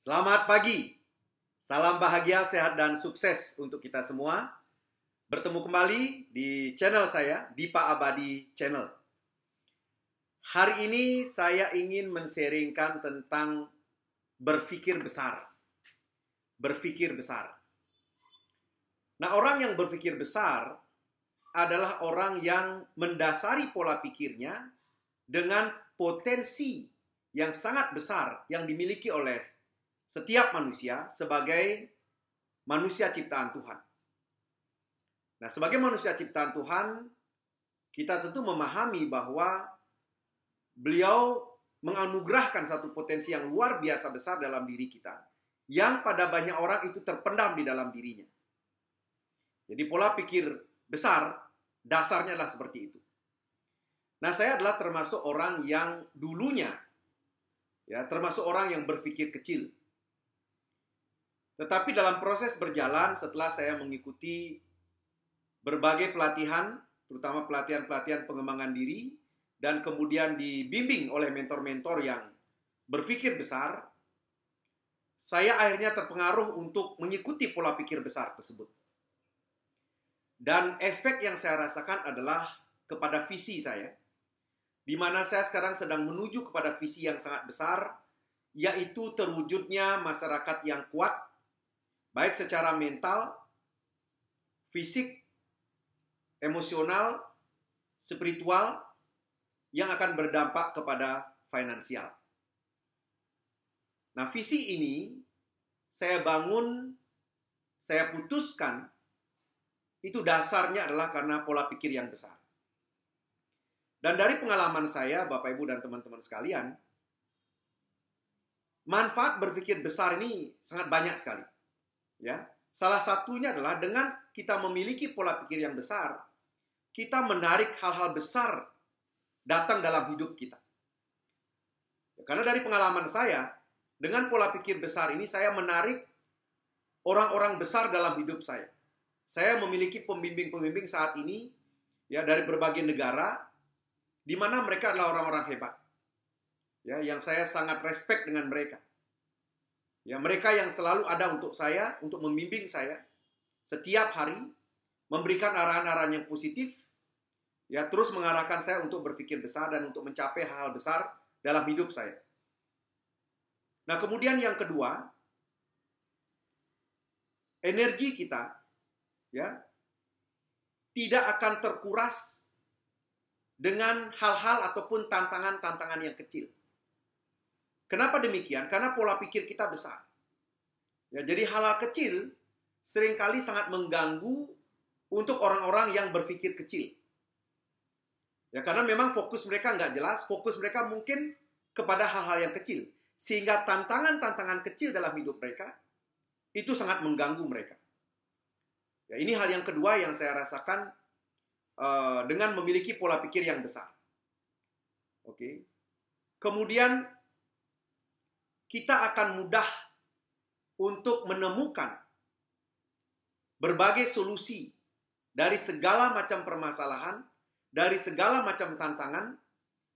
Selamat pagi, salam bahagia, sehat, dan sukses untuk kita semua. Bertemu kembali di channel saya, Dipa Abadi Channel. Hari ini saya ingin men-sharingkan tentang berpikir besar. Berpikir besar. Nah, orang yang berpikir besar adalah orang yang mendasari pola pikirnya dengan potensi yang sangat besar yang dimiliki oleh setiap manusia sebagai manusia ciptaan Tuhan. Nah, sebagai manusia ciptaan Tuhan, kita tentu memahami bahwa beliau menganugerahkan satu potensi yang luar biasa besar dalam diri kita, yang pada banyak orang itu terpendam di dalam dirinya. Jadi pola pikir besar, dasarnya adalah seperti itu. Nah, saya adalah termasuk orang yang dulunya, termasuk orang yang berpikir kecil. Tetapi dalam proses berjalan setelah saya mengikuti berbagai pelatihan, terutama pelatihan-pelatihan pengembangan diri, dan kemudian dibimbing oleh mentor-mentor yang berpikir besar, saya akhirnya terpengaruh untuk mengikuti pola pikir besar tersebut. Dan efek yang saya rasakan adalah kepada visi saya, di mana saya sekarang sedang menuju kepada visi yang sangat besar, yaitu terwujudnya masyarakat yang kuat, baik secara mental, fisik, emosional, spiritual, yang akan berdampak kepada finansial. Nah, visi ini saya bangun, saya putuskan, itu dasarnya adalah karena pola pikir yang besar. Dan dari pengalaman saya, Bapak, Ibu, dan teman-teman sekalian, manfaat berpikir besar ini sangat banyak sekali. Ya, salah satunya adalah dengan kita memiliki pola pikir yang besar, kita menarik hal-hal besar datang dalam hidup kita. Karena dari pengalaman saya, dengan pola pikir besar ini saya menarik orang-orang besar dalam hidup saya. Saya memiliki pembimbing-pembimbing saat ini ya dari berbagai negara, di mana mereka adalah orang-orang hebat. Ya, yang saya sangat respect dengan mereka. Ya, mereka yang selalu ada untuk saya, untuk membimbing saya setiap hari, memberikan arahan-arahan yang positif, ya terus mengarahkan saya untuk berpikir besar dan untuk mencapai hal-hal besar dalam hidup saya. Nah, kemudian yang kedua, energi kita ya tidak akan terkuras dengan hal-hal ataupun tantangan-tantangan yang kecil. Kenapa demikian? Karena pola pikir kita besar. Ya, jadi hal-hal kecil seringkali sangat mengganggu untuk orang-orang yang berpikir kecil. Ya, karena memang fokus mereka nggak jelas, fokus mereka mungkin kepada hal-hal yang kecil. Sehingga tantangan-tantangan kecil dalam hidup mereka itu sangat mengganggu mereka. Ya, ini hal yang kedua yang saya rasakan dengan memiliki pola pikir yang besar. Oke. Kemudian kita akan mudah untuk menemukan berbagai solusi dari segala macam permasalahan, dari segala macam tantangan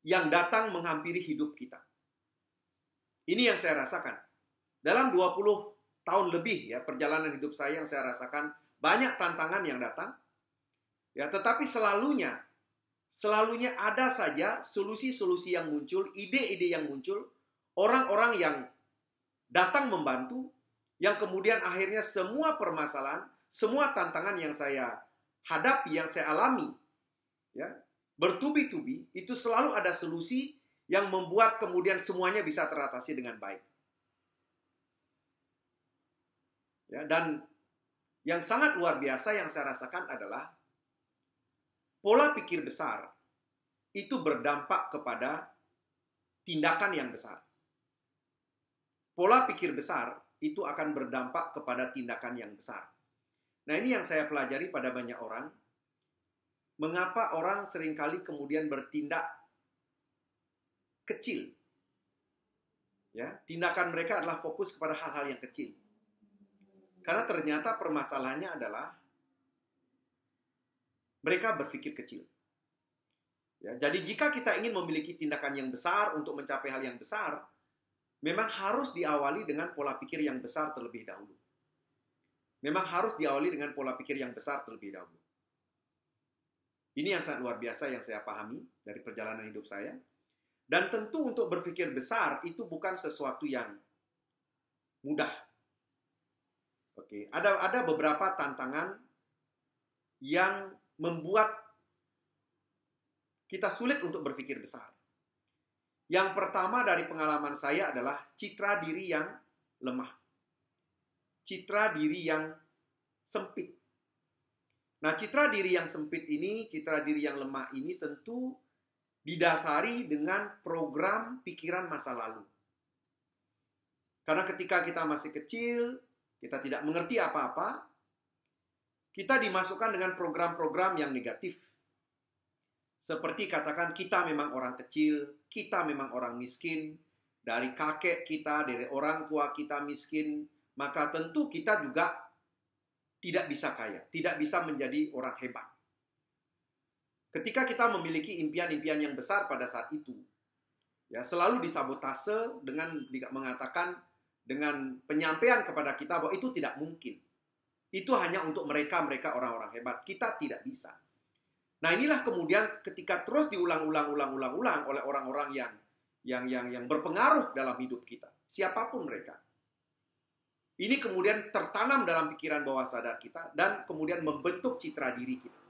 yang datang menghampiri hidup kita. Ini yang saya rasakan. Dalam 20 tahun lebih ya perjalanan hidup saya yang saya rasakan banyak tantangan yang datang. Ya, tetapi selalunya ada saja solusi-solusi yang muncul, ide-ide yang muncul, orang-orang yang datang membantu, yang kemudian akhirnya semua permasalahan, semua tantangan yang saya hadapi, yang saya alami, ya, bertubi-tubi, itu selalu ada solusi yang membuat kemudian semuanya bisa teratasi dengan baik. Ya, dan yang sangat luar biasa yang saya rasakan adalah pola pikir besar itu berdampak kepada tindakan yang besar. Pola pikir besar itu akan berdampak kepada tindakan yang besar. Nah, ini yang saya pelajari pada banyak orang. Mengapa orang seringkali kemudian bertindak kecil? Ya, tindakan mereka adalah fokus kepada hal-hal yang kecil. Karena ternyata permasalahannya adalah mereka berpikir kecil. Ya, jadi jika kita ingin memiliki tindakan yang besar untuk mencapai hal yang besar, memang harus diawali dengan pola pikir yang besar terlebih dahulu. Memang harus diawali dengan pola pikir yang besar terlebih dahulu. Ini yang sangat luar biasa yang saya pahami dari perjalanan hidup saya. Dan tentu untuk berpikir besar itu bukan sesuatu yang mudah. Oke, ada beberapa tantangan yang membuat kita sulit untuk berpikir besar. Yang pertama dari pengalaman saya adalah citra diri yang lemah. Citra diri yang sempit. Nah, citra diri yang sempit ini, citra diri yang lemah ini tentu didasari dengan program pikiran masa lalu. Karena ketika kita masih kecil, kita tidak mengerti apa-apa, kita dimasukkan dengan program-program yang negatif. Seperti katakan kita memang orang kecil, kita memang orang miskin, dari kakek kita, dari orang tua kita miskin, maka tentu kita juga tidak bisa kaya, tidak bisa menjadi orang hebat. Ketika kita memiliki impian-impian yang besar pada saat itu, ya selalu disabotase dengan mengatakan dengan penyampaian kepada kita bahwa itu tidak mungkin. Itu hanya untuk mereka orang-orang hebat. Kita tidak bisa. Nah, inilah kemudian ketika terus diulang-ulang oleh orang-orang yang berpengaruh dalam hidup kita, siapapun mereka. Ini kemudian tertanam dalam pikiran bawah sadar kita dan kemudian membentuk citra diri kita.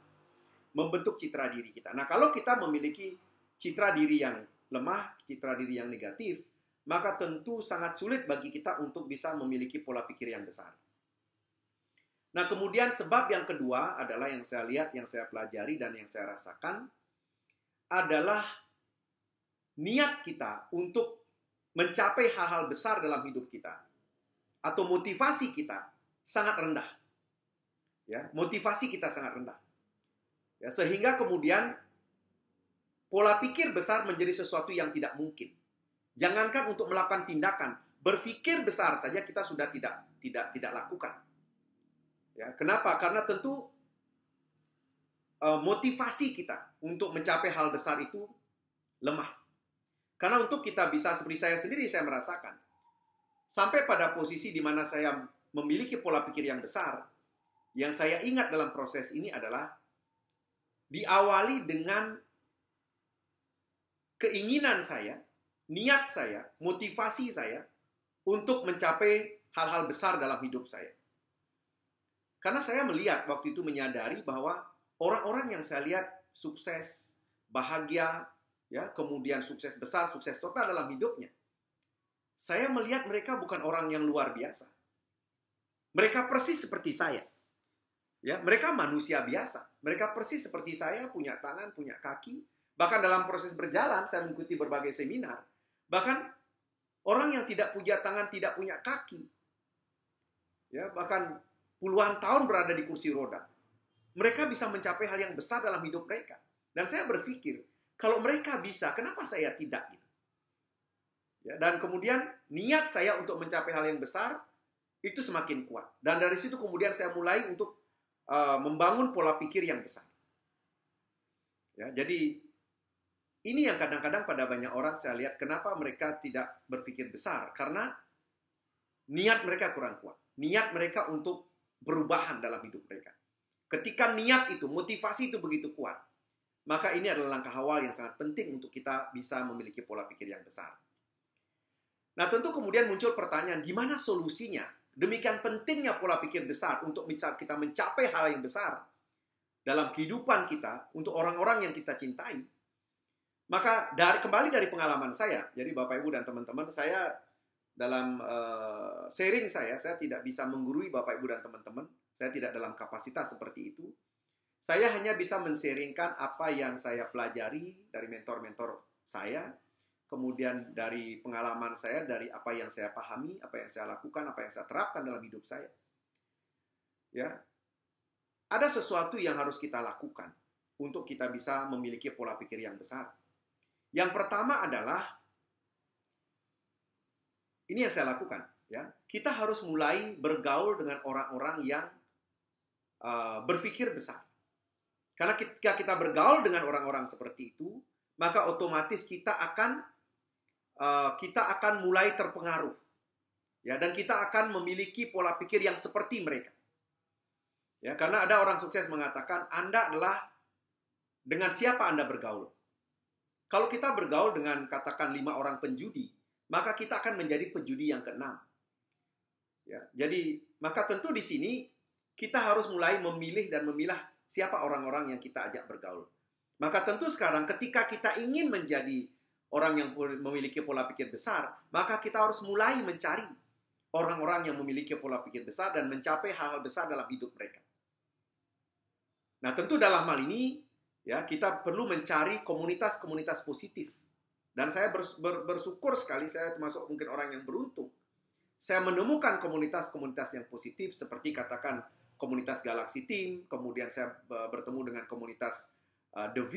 Membentuk citra diri kita. Nah, kalau kita memiliki citra diri yang lemah, citra diri yang negatif, maka tentu sangat sulit bagi kita untuk bisa memiliki pola pikir yang besar. Nah, kemudian sebab yang kedua adalah yang saya lihat, yang saya pelajari, dan yang saya rasakan adalah niat kita untuk mencapai hal-hal besar dalam hidup kita atau motivasi kita sangat rendah. Ya, motivasi kita sangat rendah. Ya, sehingga kemudian pola pikir besar menjadi sesuatu yang tidak mungkin. Jangankan untuk melakukan tindakan, berpikir besar saja kita sudah tidak lakukan. Ya, kenapa? Karena tentu motivasi kita untuk mencapai hal besar itu lemah. Karena untuk kita bisa, seperti saya sendiri, saya merasakan sampai pada posisi di mana saya memiliki pola pikir yang besar, yang saya ingat dalam proses ini adalah diawali dengan keinginan saya, niat saya, motivasi saya untuk mencapai hal-hal besar dalam hidup saya. Karena saya melihat waktu itu menyadari bahwa orang-orang yang saya lihat sukses, bahagia, ya, kemudian sukses besar, sukses total dalam hidupnya, saya melihat mereka bukan orang yang luar biasa. Mereka persis seperti saya. Ya, mereka manusia biasa. Mereka persis seperti saya, punya tangan, punya kaki. Bahkan dalam proses berjalan, saya mengikuti berbagai seminar. Bahkan orang yang tidak punya tangan, tidak punya kaki, ya, bahkan puluhan tahun berada di kursi roda, mereka bisa mencapai hal yang besar dalam hidup mereka. Dan saya berpikir, kalau mereka bisa, kenapa saya tidak? Gitu. Ya, dan kemudian niat saya untuk mencapai hal yang besar itu semakin kuat. Dan dari situ kemudian saya mulai untuk membangun pola pikir yang besar. Ya, jadi ini yang kadang-kadang pada banyak orang saya lihat kenapa mereka tidak berpikir besar. Karena niat mereka kurang kuat. Niat mereka untuk perubahan dalam hidup mereka. Ketika niat itu, motivasi itu begitu kuat, maka ini adalah langkah awal yang sangat penting untuk kita bisa memiliki pola pikir yang besar. Nah, tentu kemudian muncul pertanyaan, gimana solusinya? Demikian pentingnya pola pikir besar untuk bisa kita mencapai hal yang besar dalam kehidupan kita, untuk orang-orang yang kita cintai. Maka kembali dari pengalaman saya, jadi Bapak Ibu dan teman-teman, saya dalam sharing saya tidak bisa menggurui Bapak Ibu dan teman-teman. Saya tidak dalam kapasitas seperti itu. Saya hanya bisa men-sharingkan apa yang saya pelajari dari mentor-mentor saya, kemudian dari pengalaman saya, dari apa yang saya pahami, apa yang saya lakukan, apa yang saya terapkan dalam hidup saya. Ya, ada sesuatu yang harus kita lakukan untuk kita bisa memiliki pola pikir yang besar. Yang pertama adalah, ini yang saya lakukan, ya. Kita harus mulai bergaul dengan orang-orang yang berpikir besar. Karena ketika kita bergaul dengan orang-orang seperti itu, maka otomatis kita akan kita akan mulai terpengaruh. Ya, dan kita akan memiliki pola pikir yang seperti mereka. Ya, karena ada orang sukses mengatakan, Anda adalah dengan siapa Anda bergaul. Kalau kita bergaul dengan katakan 5 orang penjudi, maka kita akan menjadi penjudi yang ke-6. Ya, jadi maka tentu di sini kita harus mulai memilih dan memilah siapa orang-orang yang kita ajak bergaul. Maka tentu sekarang ketika kita ingin menjadi orang yang memiliki pola pikir besar, maka kita harus mulai mencari orang-orang yang memiliki pola pikir besar dan mencapai hal-hal besar dalam hidup mereka. Nah, tentu dalam hal ini ya kita perlu mencari komunitas-komunitas positif. Dan saya bersyukur sekali, saya termasuk mungkin orang yang beruntung. Saya menemukan komunitas-komunitas yang positif seperti katakan komunitas Galaxy Team, kemudian saya bertemu dengan komunitas The V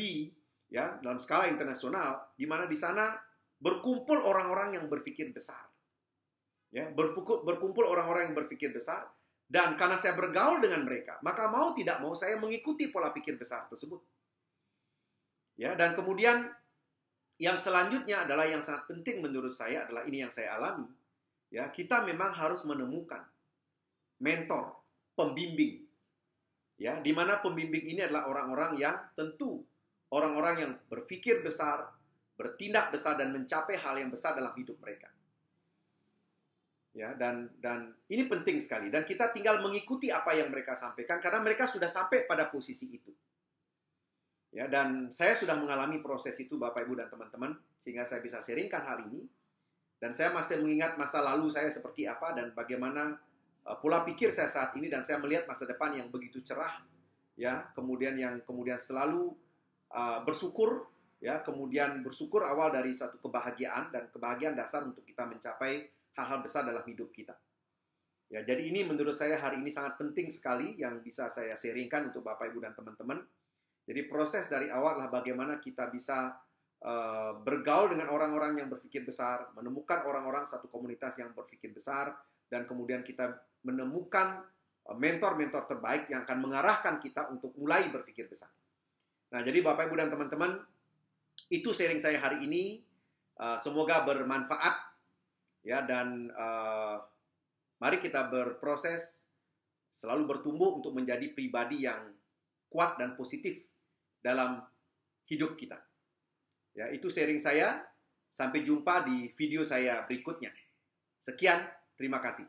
ya dalam skala internasional, di mana di sana berkumpul orang-orang yang berpikir besar. Ya, berkumpul orang-orang yang berpikir besar, dan karena saya bergaul dengan mereka, maka mau tidak mau saya mengikuti pola pikir besar tersebut. Ya, dan kemudian yang selanjutnya adalah yang sangat penting menurut saya adalah ini yang saya alami. Ya, kita memang harus menemukan mentor, pembimbing. Ya, di mana pembimbing ini adalah orang-orang yang tentu orang-orang yang berpikir besar, bertindak besar dan mencapai hal yang besar dalam hidup mereka. Ya, dan ini penting sekali dan kita tinggal mengikuti apa yang mereka sampaikan karena mereka sudah sampai pada posisi itu. Ya, dan saya sudah mengalami proses itu Bapak Ibu dan teman-teman sehingga saya bisa sharingkan hal ini. Dan saya masih mengingat masa lalu saya seperti apa dan bagaimana pola pikir saya saat ini, dan saya melihat masa depan yang begitu cerah, ya, kemudian selalu bersyukur, ya, kemudian bersyukur awal dari satu kebahagiaan dan kebahagiaan dasar untuk kita mencapai hal-hal besar dalam hidup kita. Ya, jadi ini menurut saya hari ini sangat penting sekali yang bisa saya sharingkan untuk Bapak Ibu dan teman-teman. Jadi proses dari awal adalah bagaimana kita bisa bergaul dengan orang-orang yang berpikir besar, menemukan orang-orang satu komunitas yang berpikir besar, dan kemudian kita menemukan mentor-mentor terbaik yang akan mengarahkan kita untuk mulai berpikir besar. Nah, jadi Bapak Ibu dan teman-teman, itu sharing saya hari ini. Semoga bermanfaat ya, dan mari kita berproses selalu bertumbuh untuk menjadi pribadi yang kuat dan positif dalam hidup kita. Ya, itu sharing saya. Sampai jumpa di video saya berikutnya. Sekian, terima kasih.